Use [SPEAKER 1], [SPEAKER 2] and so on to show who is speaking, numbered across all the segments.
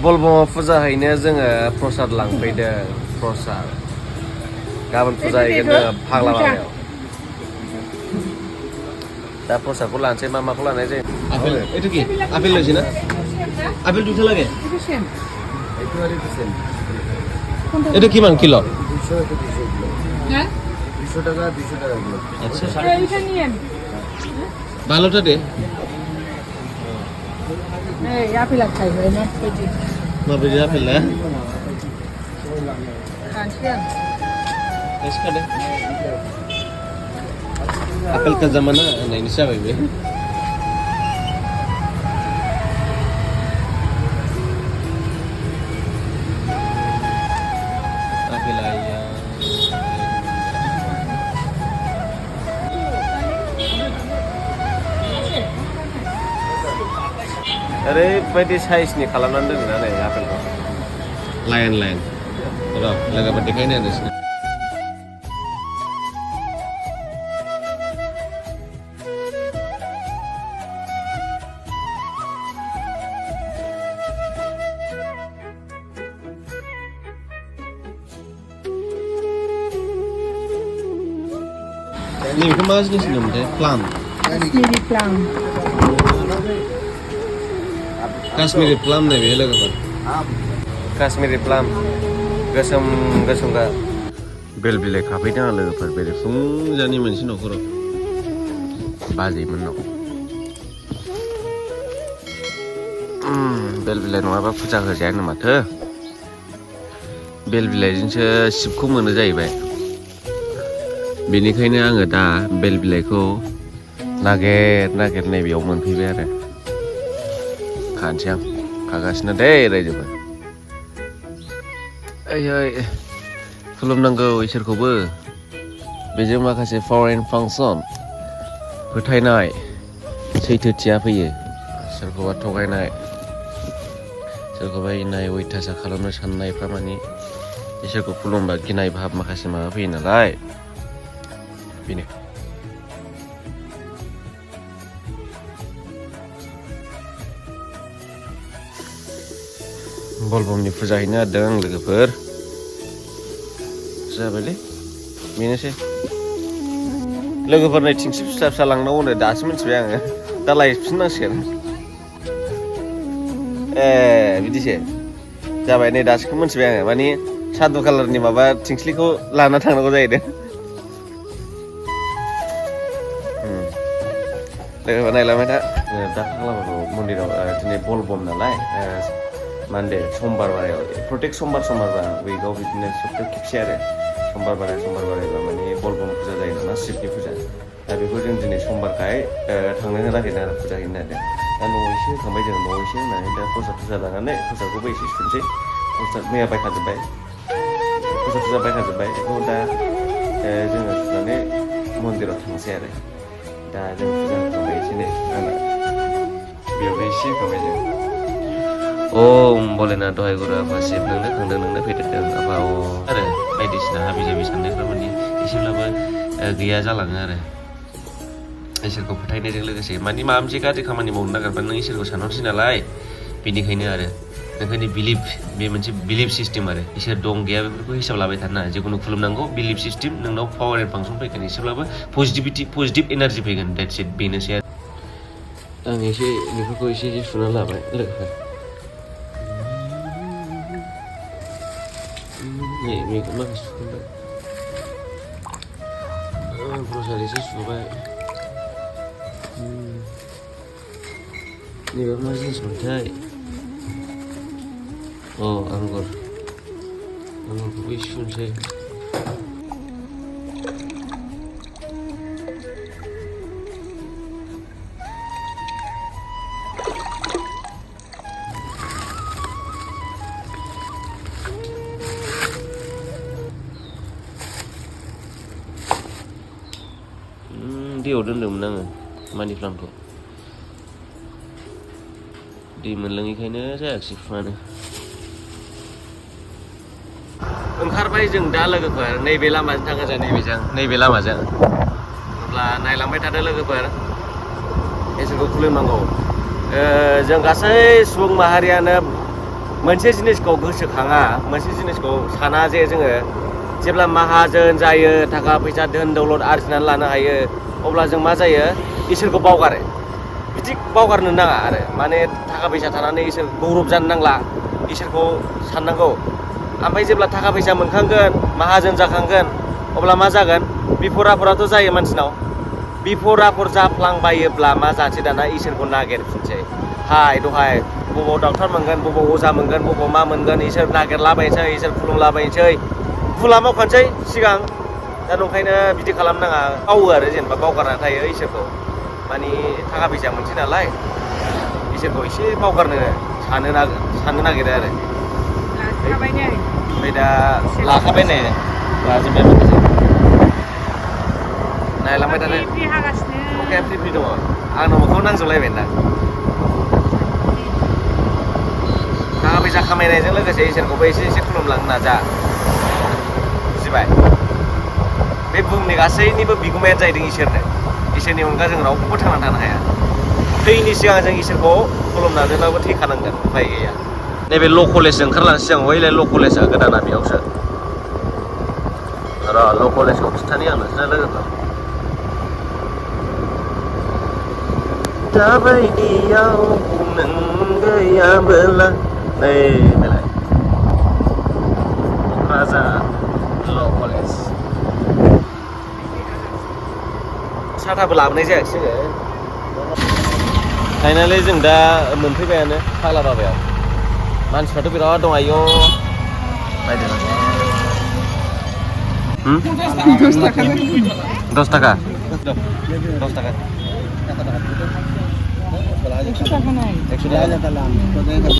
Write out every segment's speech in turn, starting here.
[SPEAKER 1] बलबमाव फुजा हैनो जोङो प्रसाद लांफैदों प्रसाद गाबोन फुजा हैगोन जोङो फाग्लाबारियाव दा प्रसादखौ लानोसै मा माखौ लानाय जायो
[SPEAKER 2] আপেল এটা কি আপেল লইছি না আপেল দুটো লাগে এটা কি মান কিলো
[SPEAKER 1] 200 টাকা 200 টাকা কিলো
[SPEAKER 2] আচ্ছা
[SPEAKER 3] এইটা নিয়েন
[SPEAKER 2] ভালোটা দে
[SPEAKER 3] এই আপেল খাইবে না পেটি
[SPEAKER 2] না বেরি আপেল না
[SPEAKER 3] কাঁচিয়ান
[SPEAKER 2] इसका दे apel ka zamana नहीं निशा भाई बे apel आया
[SPEAKER 1] ओरैबायदि साइजनि खालामनानै दोनोना नै आपेलखौ
[SPEAKER 2] lain र लोगोफोर देखायनो होनोसै ini betul mas ni sini mungkin plum
[SPEAKER 3] Kaश्मीरी प्लाम
[SPEAKER 2] Kashmiri plum nih bela kapan
[SPEAKER 1] Kashmiri प्लाम गोसोम गोसोमगा बेल बिलाइ खाफैदों आं लोगोफोर बेरे
[SPEAKER 2] फुंजानि मोनसे न'खराव
[SPEAKER 1] बाजैमोननाव बेल बिलाइ नङाबा फुजा होजायानो माथो बेल बिलाइजोंसो शिबखौ मोनो जाहैबाय बेनिखायनो आङो दा बेल बिलाइखौ नागिर नैबेयाव मोनफैबाय आरो खानोसै आं खागासिनो दे रायजोफोर ओइ खुलुमनांगौ इसोरखौबो बेजों माखासे फरेन फांसन फोथायनाय सैथोथिया फैयो सोरखौबा थगायनाय सोरखौबा इनाय अयथासार खालामनो साननायफ्रा माने इसोरखौ खुलुमबा गिनाय भाब माखासे माबा फैयो नालाय बेनो बलबमनि फुजा हैनो नागिरदों आं लोगोफोर जाबायलै बेनोसै लोगोफोरनो थिंसि फिसा फिसा लांनांगौनो दासो मिथिबाय आङो दा लायफिननांसिगोन बिदिसो जाबाय नै दासो मिथिबाय आङो माने सादु कालारनि माबा थिंस्लिखौ लाना थांनांगौ जाहैदों लोगोफोर नायलांबाय दा फाग्लाबारियाव मन्दिराव दिनै बलबम नालाय मानदे समबार बारायाव प्रत्येक समबार उइकआव बिदिनो सप्तायाव खेबसे आरो समबार बारायबा माने बलबम फुजा जायो नामा शिबनि फुजा दा बेखौ जों दिनै समबारखाय थांनो नागिरदों आरो फुजा हैनो नागिरदों दा न'आव एसे होखांबाय जों न'आव एसे होनानै दा प्रसाद फुजा लानानै प्रसादखौबो एसे सुनोसै प्रसाद मैया बायखाजोब्बाय प्रसाद फुजा बायखाजोब्बाय बेखौ दा जोङो सुनानै मन्दिराव थांसै आरो दा जों फुजा होखांबाय एसे नै बेयावनो एसे होखांबाय जों ओम भलेनाथ दहाय गुरु आफा शिब नोंनो खांदों नोंनो फेदेरदों आफा आरो बायदिसिना हाबि जाबि साननायफ्रा माने एसेब्लाबो गैया जालाङो आरो इसोरखौ फोथायनायजों लोगोसे माने माबा मोनसे गाज्रि खामानि मावनो नागिरबा नों इसोरखौ सानहरसै नालाय बेनिखायनो आरो ओंखायनो बिलिभ बे मोनसे बिलिभ सिस्टेम आरो इसोर दं गैया बेफोरखौ हिसाब लाबाय थाना जिखुनु खुलुमनांगौ बिलिभ सिस्टेम नोंनाव पावार एन्ड फांसन फैगोन एसेब्लाबो पजिटिभ एनार्जि फैगोन देट्स इट बेनोसै आरो आं एसे बेफोरखौ एसे सुना लाबाय लोगोफोर नै मेकआप माखासे सुखांबाय प्रसाद एसे सुबाय नैबे मा जिनिसमोनथाय आंगुरखौबो एसे सुनोसै दैयाव दोन्दोंमोन आङो मानि प्लान्टखौ दै मोनलोङैखायनो जायाखिसै फुङानो ओंखारबाय जों दा लोगोफोर नैबे लामाजों थाङो जों नैबे लामाजों अब्ला नायलांबाय थादो लोगोफोर इसोरखौ खुलुमनांगौ जों गासै सुबुं माहारियानो मोनसे जिनिसखौ गोसोखाङा मोनसे जिनिसखौ साना जे जोङो जेब्ला माहाजोन जायो थाखा फैसा धोन दौलत आरजिनानै लानो हायो अब्ला जों मा जायो इसोरखौ बावगारो बिदि बावगारनो नाङा आरो माने थाखा फैसा थानानै इसोर गौरब जानो नांला इसोरखौ साननांगौ ओमफ्राय जेब्ला थाखा फैसा मोनखांगोन माहाजोन जाखांगोन अब्ला मा जागोन बिफर आफराथ' जायो मानसिनाव बिफर आफर जाफ्लांबायोब्ला मा जानोसै दाना इसोरखौ नागिरफिनसै हाय दहाय बबाव डक्टर मोनगोन बबाव अजा मोनगोन बबाव मा मोनगोन इसोर नागिरलाबायनोसै इसोर खुलुमलाबायनोसै भुला मावखानोसै सिगां दा नंखायनो बिदि खालामनाङा बावो आरो जेनेबा बावगारनानै थायो इसोरखौ मानि थाखा फैसा मोनसै नालाय इसोरखौ एसे बावगारनो साननो नागिरो आरो
[SPEAKER 3] लाखाबाय नै
[SPEAKER 1] ओमफ्राय दा लाखाबाय नै लाजोब्बाय माखासे नायलांबाय थानो
[SPEAKER 3] फ्रि हागासिनो
[SPEAKER 1] अखाया फ्रि फ्रि दङ आंनाव मोखाङाव नांजोबलायबाय ना थाखा फैसा खामायनायजों लोगोसे इसोरखौबो एसे एसे खुलुमलांनो नाजा बुजिबाय बे बुहुमनि गासैनिबो बिगुमायानो जाहैदों इसोरनो इसोरनि अनगा जों रावबो थांनानै थानो हाया थैनि सिगां जों इसोरखौ खुलुमनानैबाबो थैखानांगोन उफाय गैया नैबे ल' कलेजजों ओंखारलांसै जों हयलाय ल' कलेजआ गोदाना बेयावसो र' ल' कलेजखौ खिन्थानि आं नोंसोरनो लोगोफोर दाबायदियाव नों गैयाबोला नै बेलाय क'क्राझार ल' कलेज साथाबो लाबोनाय जायाखिसै जोङो फाइनालि जों दा मोनफैबायानो फाग्ला बाबायाव मानसिफ्राथ' बिराद दं आयौ नायदो 10 थाखा 10 थाखा
[SPEAKER 3] 100 টাকা নাই
[SPEAKER 1] 100 টাকা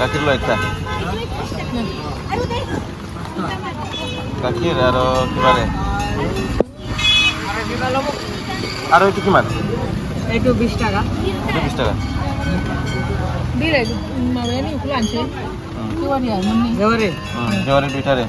[SPEAKER 1] গাখীৰ লৈ একটা গাখীৰ আৰু কিবা ৰে আৰু এইটো কিমান
[SPEAKER 3] এইটো 20 টাকা
[SPEAKER 1] এইটো 20 টাকা
[SPEAKER 3] দিলে মাবেনি উকলা আনছে কেওয়ারি আর মানে জেওয়ারি
[SPEAKER 1] জেওয়ারি দুইটারে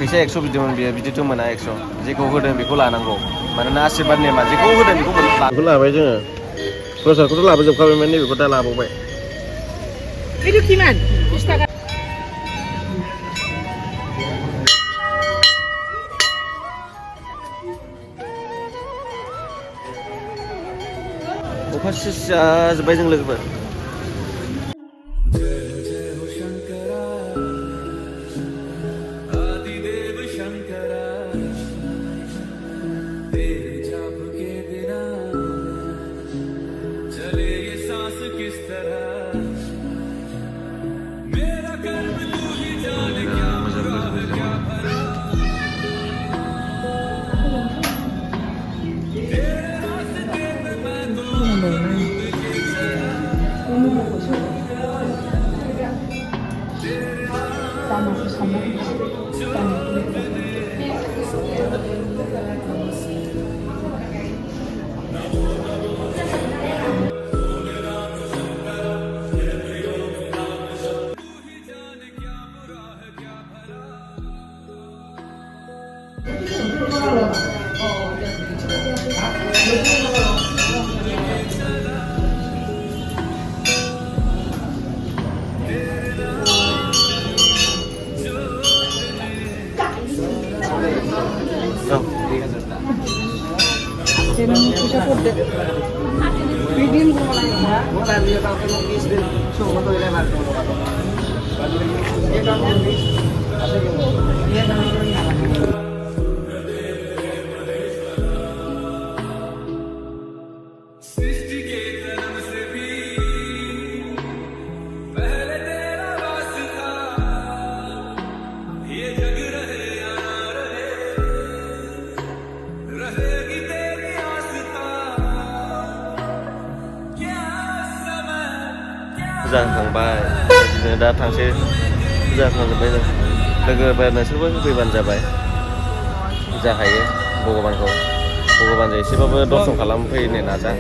[SPEAKER 1] फैसा 100 बिदोंमोन बियो बिदिथ' मोना 100 जेखौ होदों बेखौ लानांगौ मानोना आशीर्बाद नेमा जेखौ होदों बेखौ बेखौ लाबाय जोङो प्रसादखौथ' लाबोजोबखाबायमोन नैबेखौ दा लाबावबाय
[SPEAKER 3] এইটো কিমান 20 টাকা
[SPEAKER 1] अखा सिजाजोब्बाय जों लोगोफोर जाखांबाय बिदिनो दा थांसै जाखांजोब्बाय जों लोगोफोर नोंसोरबो होफैबानो जाबाय जाखायो भगबानजों एसेबाबो दर्शन खालामफैनो नाजा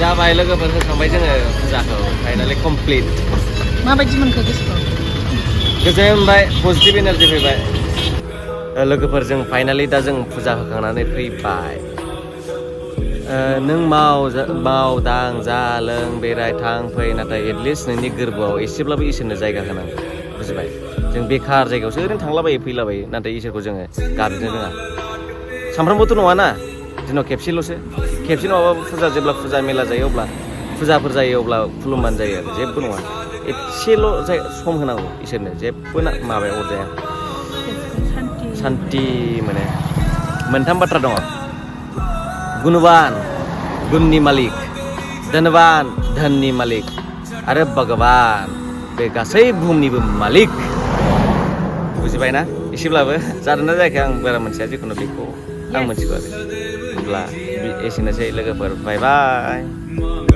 [SPEAKER 1] जाबाय लोगोफोर होखांबाय जोङो फुजाखौ फाइनालि कमप्लिट
[SPEAKER 3] माबायदि मोनखो गोसोखौ
[SPEAKER 1] गोजोन मोनबाय पजिटिभ एनार्जि फैबाय लोगोफोर जों फाइनालि दा जों फुजा होखांनानै फैबाय नों माव दां जा लों बेराय थां फै नाथाय एटलिस्ट नोंनि गोरबोआव एसेब्लाबो इसोरनो जायगा होनांगौ बुजिबाय जों बेखार जायगायावसो ओरैनो थांलाबायो फैलाबायो नाथाय इसोरखौ जोङो गाबज्रिनो रोङा सामफ्रामबोथ' नङाना दिनाव खेबसेल'सो खेबसे नङाबाबो जेब्ला फुजा मेला जायो अब्ला फुजाफोर जायो अब्ला खुलुमबानो जायो आरो जेबो नङा एसेल' सम होनांगौ इसोरनो जेबो माबाया अरजाया सान्ति मोनो मोनथाम बाथ्रा दङ गुणवान गुणनि मालिक धनवान धननि मालिक आरो भगवान बे गासै बुहुमनिबो मालिक बुजिबायना एसेब्लाबो जादोंना जायाखै आं बारा मोनथिया जिखुनु बेखौ आं मोनथिगौ आरो होमब्ला एसेनोसै लोगोफोर बाय बाय